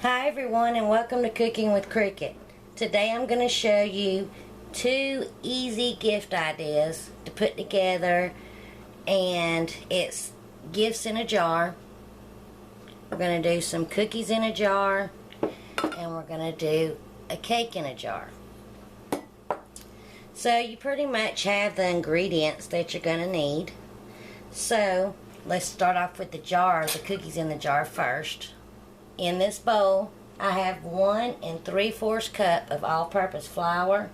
Hi everyone, and welcome to Cooking with Cricket. Today I'm going to show you 2 easy gift ideas to put together, and it's gifts in a jar. We're going to do some cookies in a jar, and we're going to do a cake in a jar. So you pretty much have the ingredients that you're going to need. So let's start off with the cookies in the jar first. In this bowl, I have 1 3/4 cup of all-purpose flour,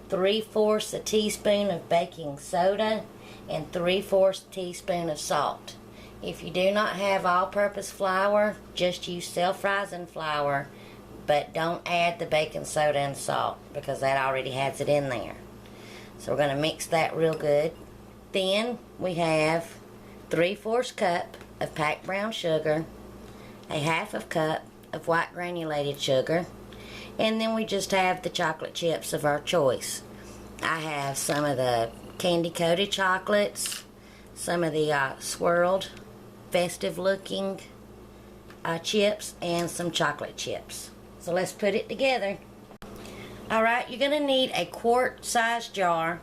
3/4 a teaspoon of baking soda, and 3/4 teaspoon of salt. If you do not have all-purpose flour, just use self-rising flour, but don't add the baking soda and salt because that already has it in there. So we're going to mix that real good. Then we have 3/4 cup of packed brown sugar, a 1/2 cup of white granulated sugar, and then we just have the chocolate chips of our choice. I have some of the candy coated chocolates, some of the swirled festive looking chips, and some chocolate chips. So let's put it together. Alright, you're going to need a quart size jar,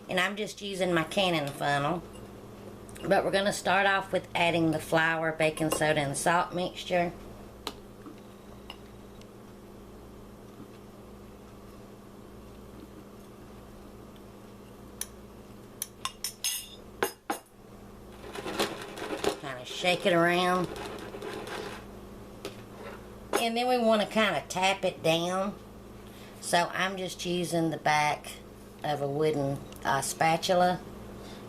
and I'm just using my cannon funnel. But we're going to start off with adding the flour, baking soda, and salt mixture. Kind of shake it around. And then we want to kind of tap it down. So I'm just using the back of a wooden spatula.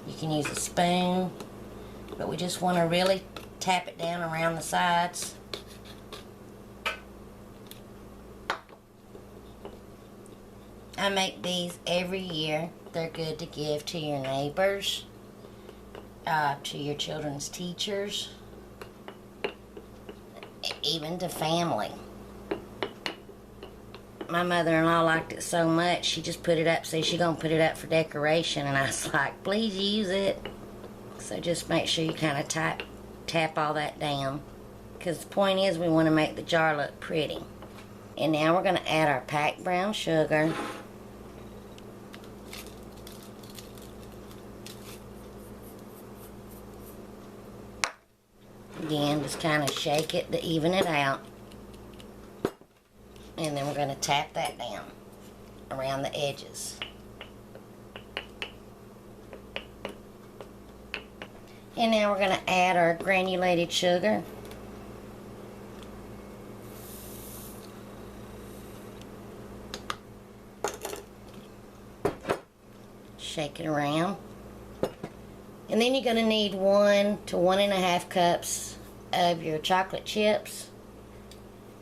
You can use a spoon, but we just want to really tap it down around the sides. I make these every year. They're good to give to your neighbors, to your children's teachers, even to family. My mother-in-law liked it so much, she just put it up, so she's going to put it up for decoration, and I was like, please use it. So just make sure you kind of tap all that down, because the point is we want to make the jar look pretty. And now we're going to add our packed brown sugar. Again, just kind of shake it to even it out. And then we're going to tap that down around the edges. And now we're going to add our granulated sugar. Shake it around. And then you're going to need 1 to 1.5 cups of your chocolate chips.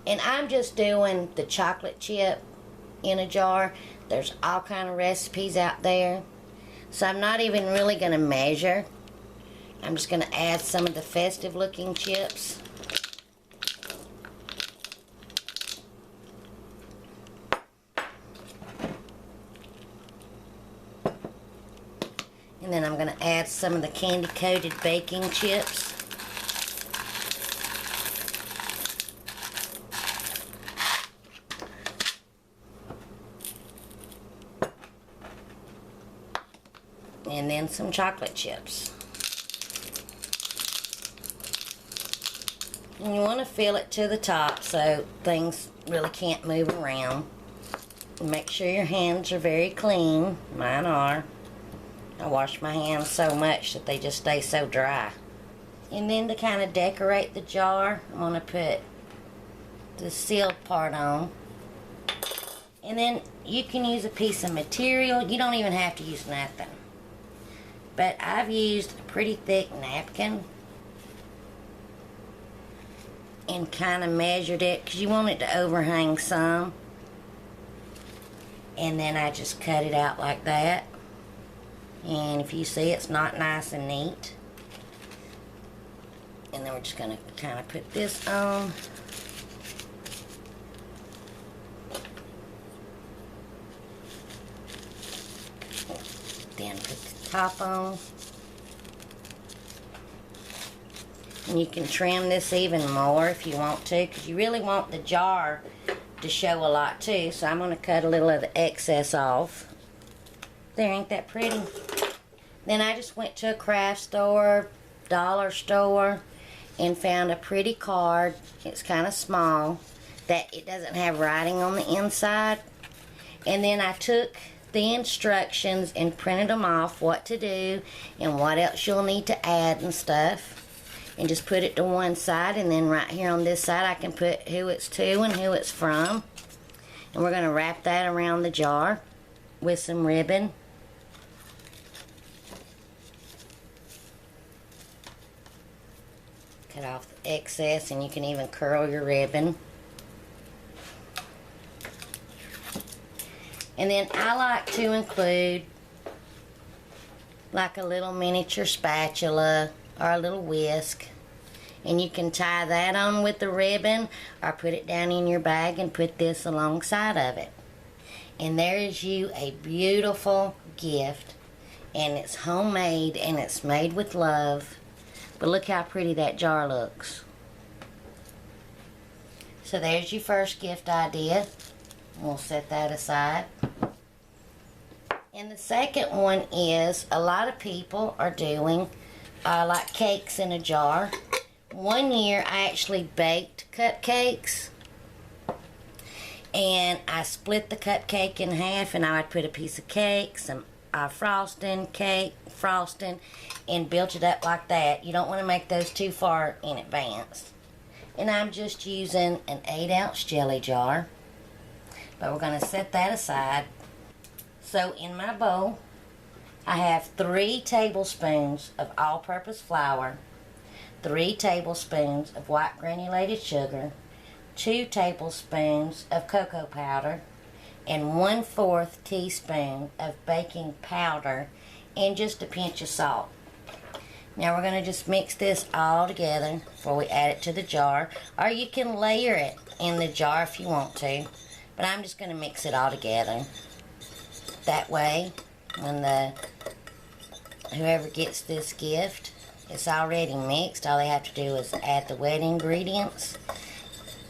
And I'm just doing the chocolate chip in a jar. There's all kind of recipes out there. So I'm not even really going to measure. I'm just going to add some of the festive looking chips. And then I'm going to add some of the candy coated baking chips. And then some chocolate chips. And you want to fill it to the top so things really can't move around. Make sure your hands are very clean. Mine are. I wash my hands so much that they just stay so dry. And then to kind of decorate the jar, I'm going to put the sealed part on. And then you can use a piece of material. You don't even have to use nothing. But I've used a pretty thick napkin and kind of measured it because you want it to overhang some. And then I just cut it out like that. And if you see, it's not nice and neat. And then we're just going to kind of put this on. Then put the top on. And you can trim this even more if you want to, because you really want the jar to show a lot too. So I'm going to cut a little of the excess off. There, ain't that pretty? Then I just went to a craft store, dollar store, and found a pretty card. It's kind of small, that it doesn't have writing on the inside. And then I took the instructions and printed them off, what to do and what else you'll need to add and stuff. And just put it to one side, and then right here on this side I can put who it's to and who it's from. And we're going to wrap that around the jar with some ribbon. Cut off the excess, and you can even curl your ribbon. And then I like to include like a little miniature spatula or a little whisk. And you can tie that on with the ribbon or put it down in your bag and put this alongside of it. And there is you a beautiful gift. And it's homemade and it's made with love. But look how pretty that jar looks. So there's your first gift idea. We'll set that aside. And the second one is, a lot of people are doing like cakes in a jar. One year I actually baked cupcakes. And I split the cupcake in half, and I would put a piece of cake, some frosting, and built it up like that. You don't want to make those too far in advance. And I'm just using an 8-ounce jelly jar. But we're going to set that aside. So in my bowl, I have 3 tablespoons of all-purpose flour, 3 tablespoons of white granulated sugar, 2 tablespoons of cocoa powder, and 1/4 teaspoon of baking powder, and just a pinch of salt. Now we're going to just mix this all together before we add it to the jar, or you can layer it in the jar if you want to, but I'm just going to mix it all together. That way, when whoever gets this gift, it's already mixed. All they have to do is add the wet ingredients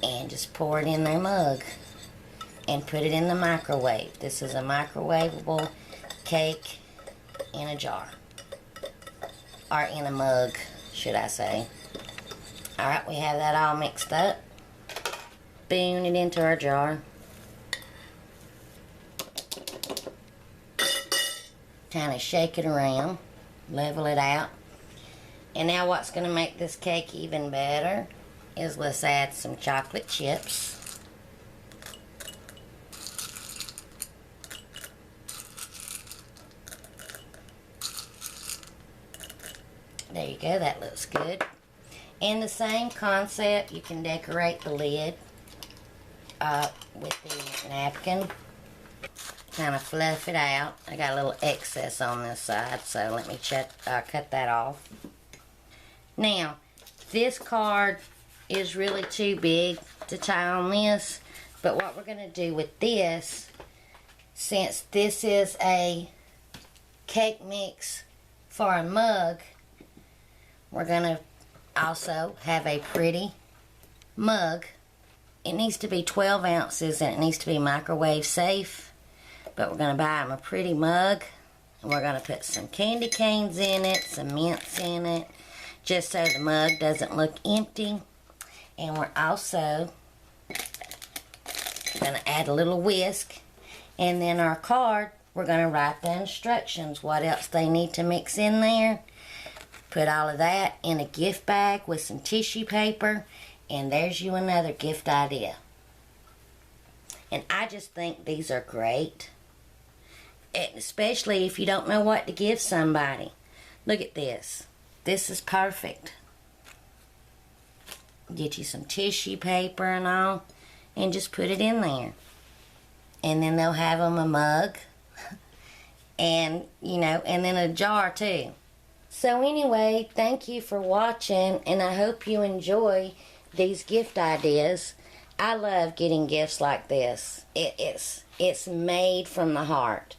and just pour it in their mug and put it in the microwave. This is a microwavable cake in a jar, or in a mug, should I say. Alright, we have that all mixed up. Spoon it into our jar. Kind of shake it around, level it out. And now what's going to make this cake even better is, let's add some chocolate chips. There you go, that looks good. And the same concept, you can decorate the lid with the napkin. Kind of fluff it out. I got a little excess on this side, so let me cut that off. Now, this card is really too big to tie on this, but what we're going to do with this, since this is a cake mix for a mug, we're going to also have a pretty mug. It needs to be 12 ounces and it needs to be microwave safe. But we're going to buy them a pretty mug, and we're going to put some candy canes in it, some mints in it, just so the mug doesn't look empty. And we're also going to add a little whisk, and then our card, we're going to write the instructions, what else they need to mix in there. Put all of that in a gift bag with some tissue paper, and there's you another gift idea. And I just think these are great. Especially if you don't know what to give somebody. Look at this. This is perfect. Get you some tissue paper and all, and just put it in there. And then they'll have them a mug, and and then a jar too. So anyway, thank you for watching, and I hope you enjoy these gift ideas. I love getting gifts like this. It's made from the heart.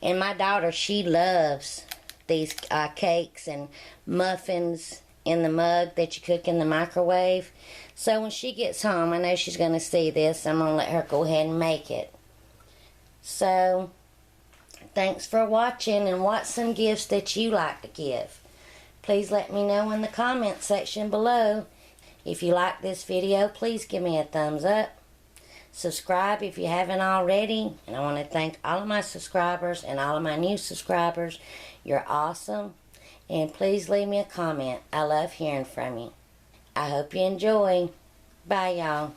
And my daughter, she loves these cakes and muffins in the mug that you cook in the microwave. So when she gets home, I know she's going to see this. I'm going to let her go ahead and make it. So, thanks for watching, and what's some gifts that you like to give? Please let me know in the comment section below. If you like this video, please give me a thumbs up. Subscribe if you haven't already. And I want to thank all of my subscribers and all of my new subscribers. You're awesome. And please leave me a comment. I love hearing from you. I hope you enjoy. Bye, y'all.